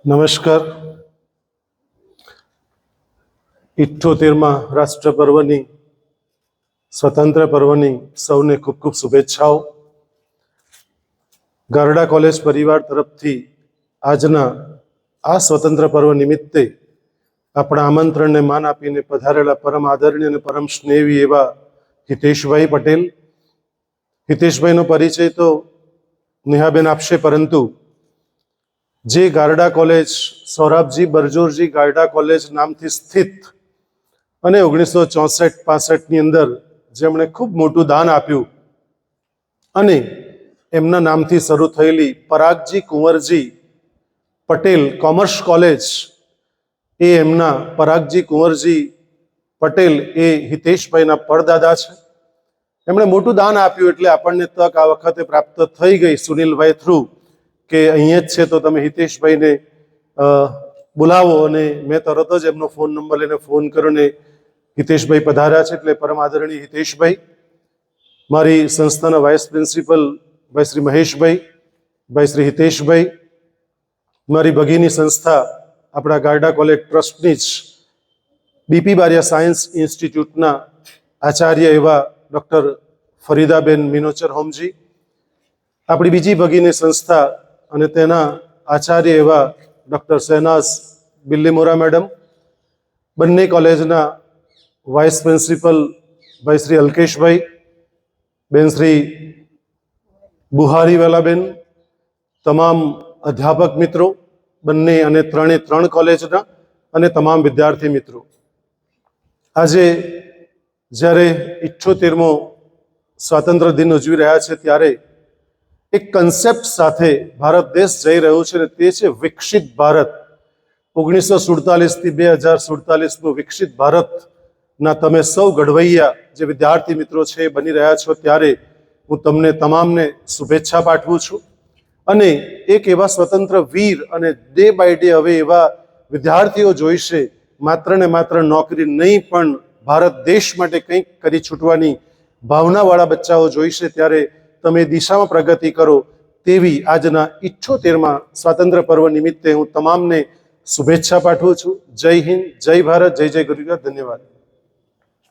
નમસ્કાર. 78મા રાષ્ટ્ર પર્વની સ્વતંત્ર પર્વની સૌને ખૂબ ખૂબ શુભેચ્છાઓ. ગારડા કોલેજ પરિવાર તરફથી આજના આ સ્વતંત્ર પર્વ નિમિત્તે આપણા આમંત્રણને માન આપીને પધારેલા પરમ આદરણીય અને પરમ સ્નેહી એવા હિતેશભાઈ પટેલ. હિતેશભાઈનો પરિચય તો નેહાબેન આપશે, પરંતુ જે ગારડા કોલેજ સૌરાભજી બરજોરજી ગારડા કોલેજ નામથી સ્થિત અને 1964-65ની અંદર જેમણે ખૂબ મોટું દાન આપ્યું અને એમના નામથી શરૂ થયેલી પરાગજી કુંવરજી પટેલ કોમર્સ કોલેજ, એ એમના પરાગજી કુંવરજી પટેલ એ હિતેશભાઈના પરદાદા છે. એમણે મોટું દાન આપ્યું એટલે આપણને તક આ વખતે પ્રાપ્ત થઈ ગઈ સુનિલભાઈ થ્રુ કે અહીંયા જ છે તો તમે હિતેશભાઈને બોલાવો, અને મેં તરત જ એમનો ફોન નંબર લઈને ફોન કર્યો ને હિતેશભાઈ પધાર્યા છે. એટલે પરમ આદરણીય હિતેશભાઈ, મારી સંસ્થાના વાઇસ પ્રિન્સિપલ ભાઈ શ્રી મહેશભાઈ, ભાઈ શ્રી હિતેશભાઈ, મારી ભગીની સંસ્થા આપણા ગારડા કોલેજ ટ્રસ્ટની જ બીપી બારિયા સાયન્સ ઇન્સ્ટિટ્યૂટના આચાર્ય એવા ડૉક્ટર ફરીદાબેન મિનોચર હોમજી, આપણી બીજી ભગીની સંસ્થા અને તેના આચાર્ય એવા ડૉક્ટર શહેનાઝ બિલ્લીમોરા મેડમ, બંને કોલેજના વાઇસ પ્રિન્સિપલ ભાઈ શ્રી અલ્કેશભાઈ, બેન શ્રી બુહારીવાલાબેન, તમામ અધ્યાપક મિત્રો બંને અને ત્રણ કોલેજના અને તમામ વિદ્યાર્થી મિત્રો, આજે જ્યારે 78મો સ્વાતંત્ર્ય દિન ઉજવી રહ્યા છે ત્યારે એક કન્સેપ્ટ સાથે ભારત દેશ જઈ રહ્યો છે, અને તે છે વિકસિત ભારત. 1947થી 2047નું વિકસિત ભારતના તમે સૌ ઘડવૈયા જે વિદ્યાર્થી મિત્રો છે એ બની રહ્યા છો, ત્યારે હું તમને તમામને શુભેચ્છા પાઠવું છું. અને એક એવા સ્વતંત્ર વીર, અને ડે બાય ડે હવે એવા વિદ્યાર્થીઓ જોઈશે, માત્ર ને માત્ર નોકરી નહીં પણ ભારત દેશ માટે કંઈક કરી છૂટવાની ભાવનાવાળા બચ્ચાઓ જોઈશે. ત્યારે તમે દિશામાં પ્રગતિ કરો તેવી આજના 78મા સ્વાતંત્ર્ય પર્વ નિમિત્તે હું તમામને શુભેચ્છા પાઠવું છું. જય હિન્દ, જય ભારત, જય જય ગુરુદેવ. ધન્યવાદ.